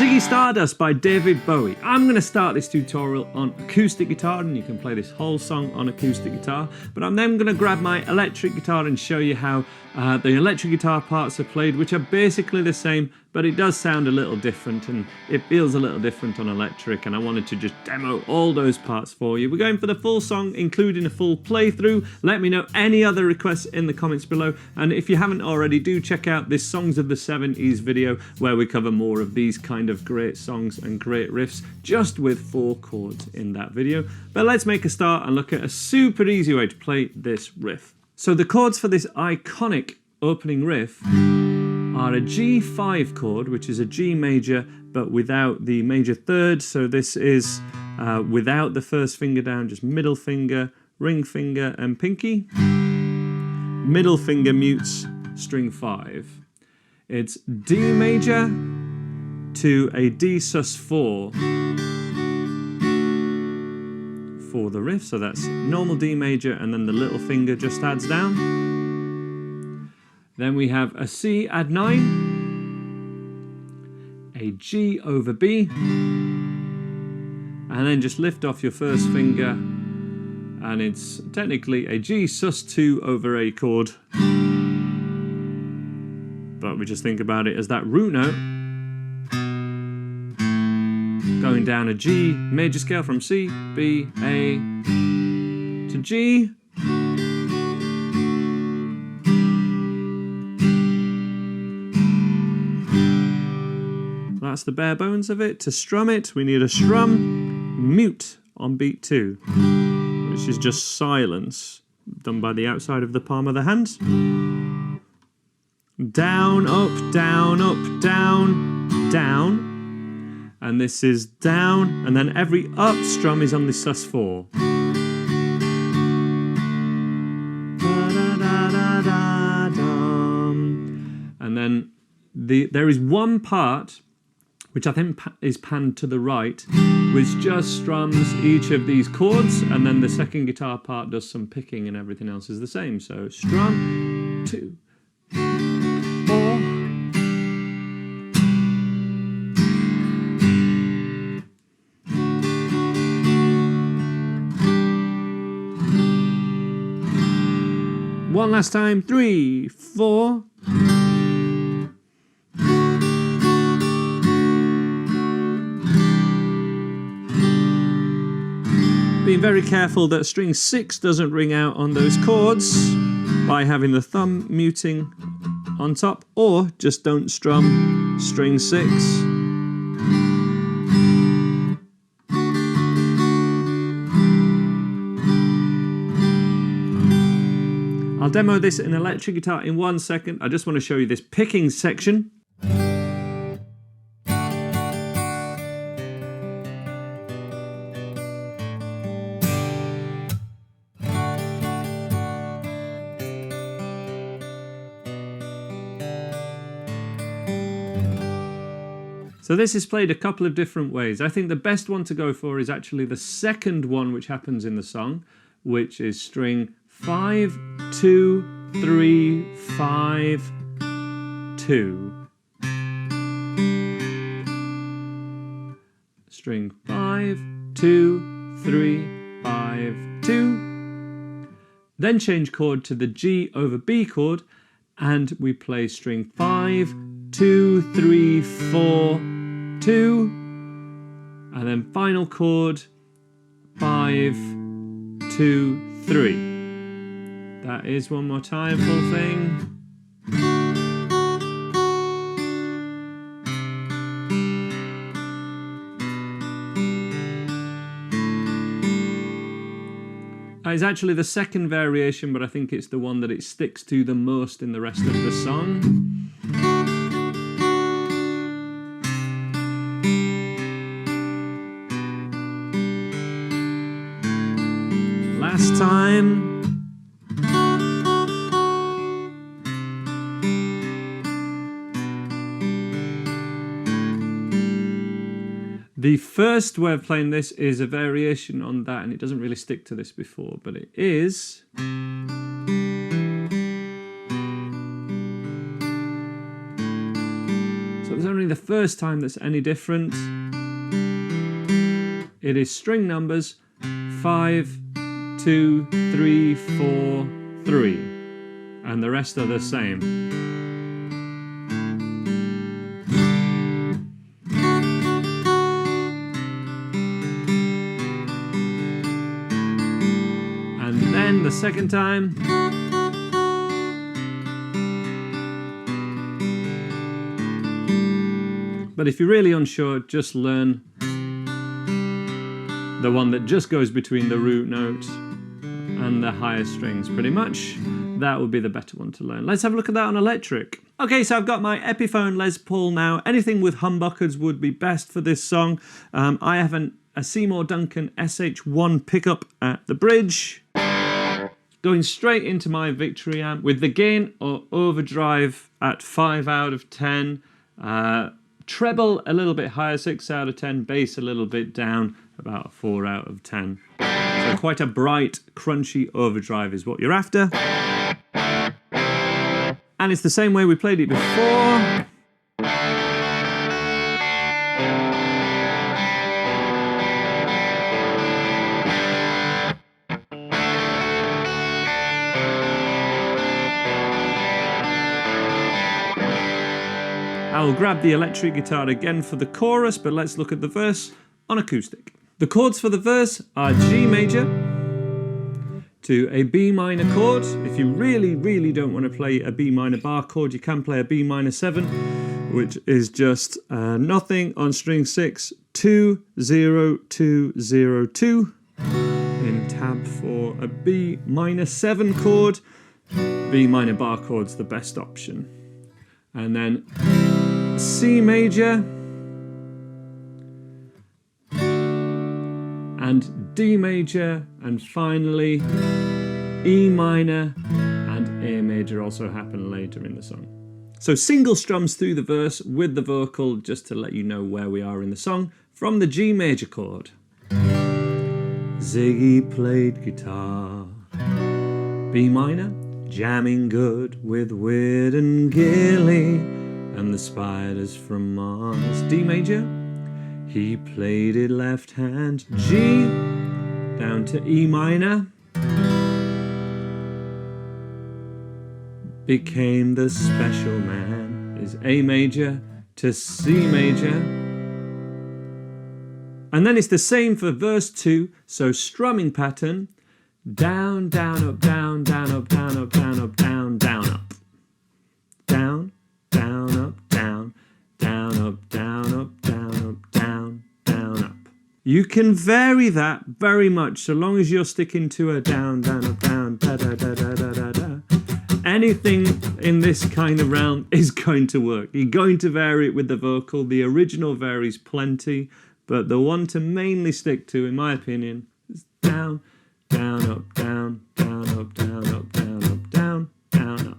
Ziggy Stardust by David Bowie. I'm going to start this tutorial on acoustic guitar, and you can play this whole song on acoustic guitar, but I'm then going to grab my electric guitar and show you how the electric guitar parts are played, which are basically the same, but it does sound a little different and it feels a little different on electric, and I wanted to just demo all those parts for you. We're going for the full song, including a full playthrough. Let me know any other requests in the comments below, and if you haven't already, do check out this Songs of the 70s video where we cover more of these kind of great songs and great riffs just with 4 chords in that video. But let's make a start and look at a super easy way to play this riff. So the chords for this iconic opening riff are a G5 chord, which is a G major but without the major third. So this is without the first finger down, just middle finger, ring finger and pinky. Middle finger mutes string 5. It's D major to a D sus4 for the riff, so that's normal D major and then the little finger just adds down. Then we have a C add 9, a G over B, and then just lift off your first finger, and it's technically a G sus2 over A chord, but we just think about it as that root note going down a G major scale from C, B, A to G. That's the bare bones of it. To strum it, we need a strum mute on beat 2, which is just silence done by the outside of the palm of the hands. Down, up, down, up, down, down. And this is down, and then every up strum is on the sus4. And then there is one part which I think is panned to the right, which just strums each of these chords, and then the second guitar part does some picking and everything else is the same. So strum, 2, 4. One last time, 3, 4. Being very careful that string 6 doesn't ring out on those chords by having the thumb muting on top, or just don't strum string 6. I'll demo this in electric guitar in 1 second. I just want to show you this picking section. So this is played a couple of different ways. I think the best one to go for is actually the second one which happens in the song, which is string 5, 2, 3, 5, 2. String 5, 2, 3, 5, 2. Then change chord to the G over B chord, and we play string 5, 2, 3, 4, 2, and then final chord 5, 2, 3. That is one more time, full thing. That is actually the second variation, but I think it's the one that it sticks to the most in the rest of the song. Last time. The first way of playing this is a variation on that, and it doesn't really stick to this before, but it is. So it's only the first time that's any different. It is string numbers 5, 2, 3, 4, 3, and the rest are the same. And then the second time, but if you're really unsure, just learn the one that just goes between the root note and the higher strings, pretty much. That would be the better one to learn. Let's have a look at that on electric. Okay, so I've got my Epiphone Les Paul now. Anything with humbuckers would be best for this song. I have a Seymour Duncan SH1 pickup at the bridge, going straight into my Victory amp with the gain or overdrive at 5 out of 10. Treble a little bit higher, 6 out of 10. Bass a little bit down, about a 4 out of 10. So quite a bright, crunchy overdrive is what you're after. And it's the same way we played it before. I will grab the electric guitar again for the chorus, but let's look at the verse on acoustic. The chords for the verse are G major to a B minor chord. If you really, really don't want to play a B minor bar chord, you can play a B minor 7, which is just nothing on string 6, 2, 0, 2, 0, 2. In tab for a B minor 7 chord. B minor bar chord's the best option. And then C major and D major, and finally E minor and A major also happen later in the song. So single strums through the verse with the vocal, just to let you know where we are in the song, from the G major chord. Ziggy played guitar, B minor, jamming good with Weird and Gilly and the Spiders from Mars. D major, he played it left hand, G, down to E minor, became the special man, is A major to C major. And then it's the same for verse 2, so strumming pattern, down, down, up, down, down, up, down, up, down, up, down, down, up. Down, down, up, down, down, up, down, up, down, up, down, down, up. You can vary that very much, so long as you're sticking to a down, down, up, down, da, da, da, da, da, da, da. Anything in this kind of realm is going to work. You're going to vary it with the vocal. The original varies plenty, but the one to mainly stick to, in my opinion, is down, down, up, down, down, up, down, up, down, up, down, down, up.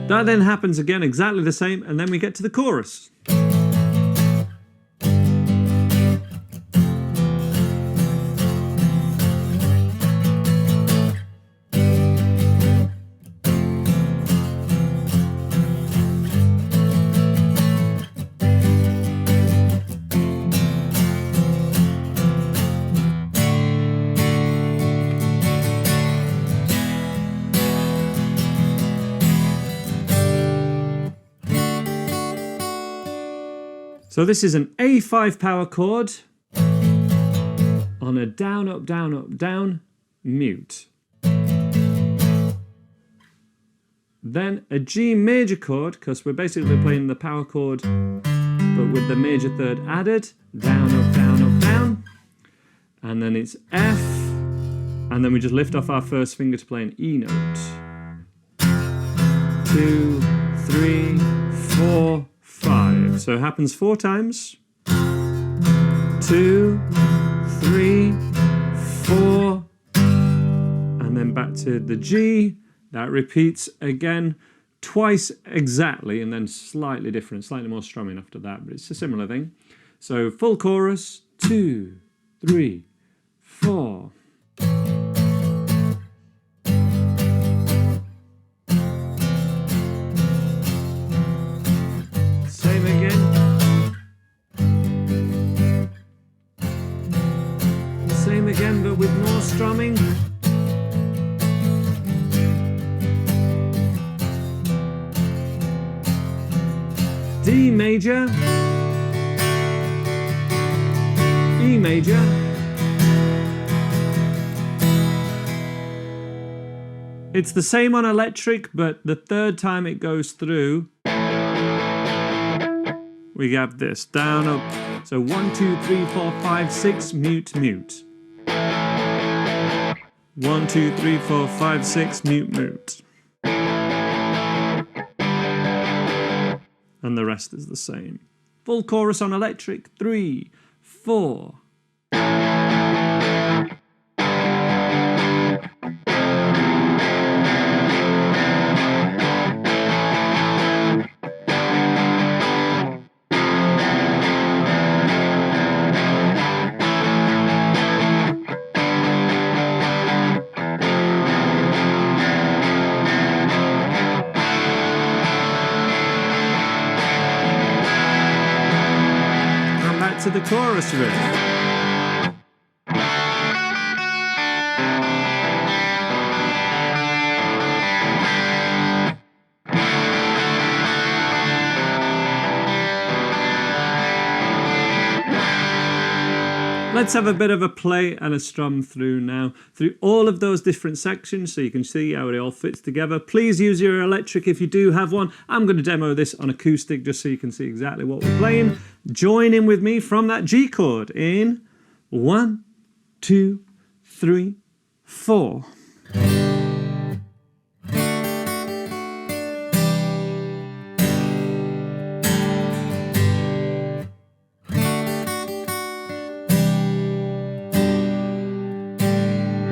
That then happens again exactly the same, and then we get to the chorus. So this is an A5 power chord on a down, up, down, up, down mute. Then a G major chord, because we're basically playing the power chord but with the major third added, down, up, down, up, down. And then it's F, and then we just lift off our first finger to play an E note. 2, 3, 4, 5. So it happens 4 times. 2, 3, 4, and then back to the G. That repeats again twice exactly, and then slightly different, slightly more strumming after that, but it's a similar thing. So full chorus, 2, 3, 4. Same again. Same again, but with more strumming. D major, E major, it's the same on electric, but the third time it goes through, we have this, down, up, so 1, 2, 3, 4, 5, 6, mute, mute. 1, 2, 3, 4, 5, 6, mute, mute. And the rest is the same. Full chorus on electric, 3, 4. To the chorus riff. Let's have a bit of a play and a strum through now, through all of those different sections so you can see how it all fits together. Please use your electric if you do have one. I'm going to demo this on acoustic just so you can see exactly what we're playing. Join in with me from that G chord in 1, 2, 3, 4.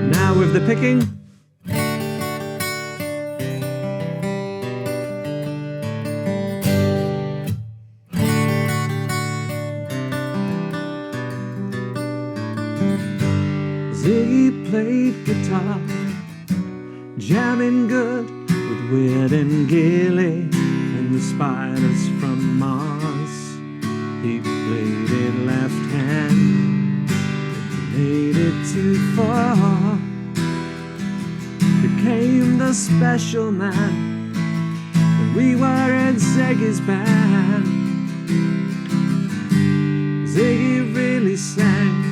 Now with the picking. Ziggy played guitar, jamming good with Weird and Gilly and the Spiders from Mars. He played it left hand, but made it too far. Became the special man when we were in Ziggy's band. Ziggy really sang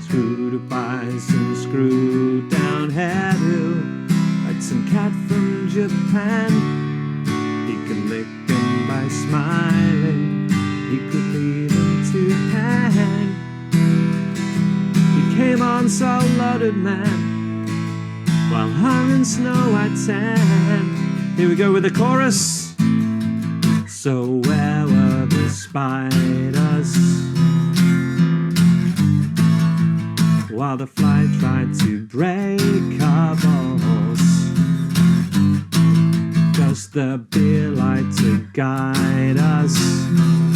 through the bison, screw down hairdo, like some cat from Japan. He could lick them by smiling, he could leave them to hang. He came on so loaded, man, while hung in snow-white sand. Here we go with the chorus. So where were the spiders while the fly tried to break our balls? Does the beer light to guide us?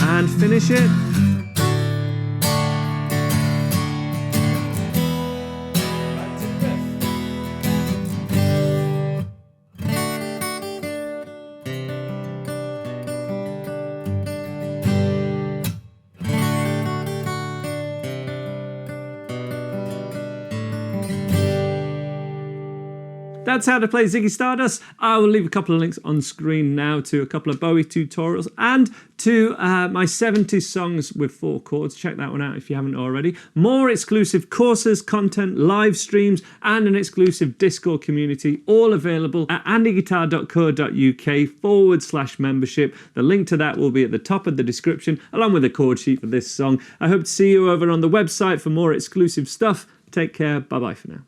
And finish it. That's how to play Ziggy Stardust. I will leave a couple of links on screen now to a couple of Bowie tutorials and to my 70s songs with 4 chords. Check that one out if you haven't already. More exclusive courses, content, live streams, and an exclusive Discord community, all available at andyguitar.co.uk/membership. The link to that will be at the top of the description, along with the chord sheet for this song. I hope to see you over on the website for more exclusive stuff. Take care. Bye-bye for now.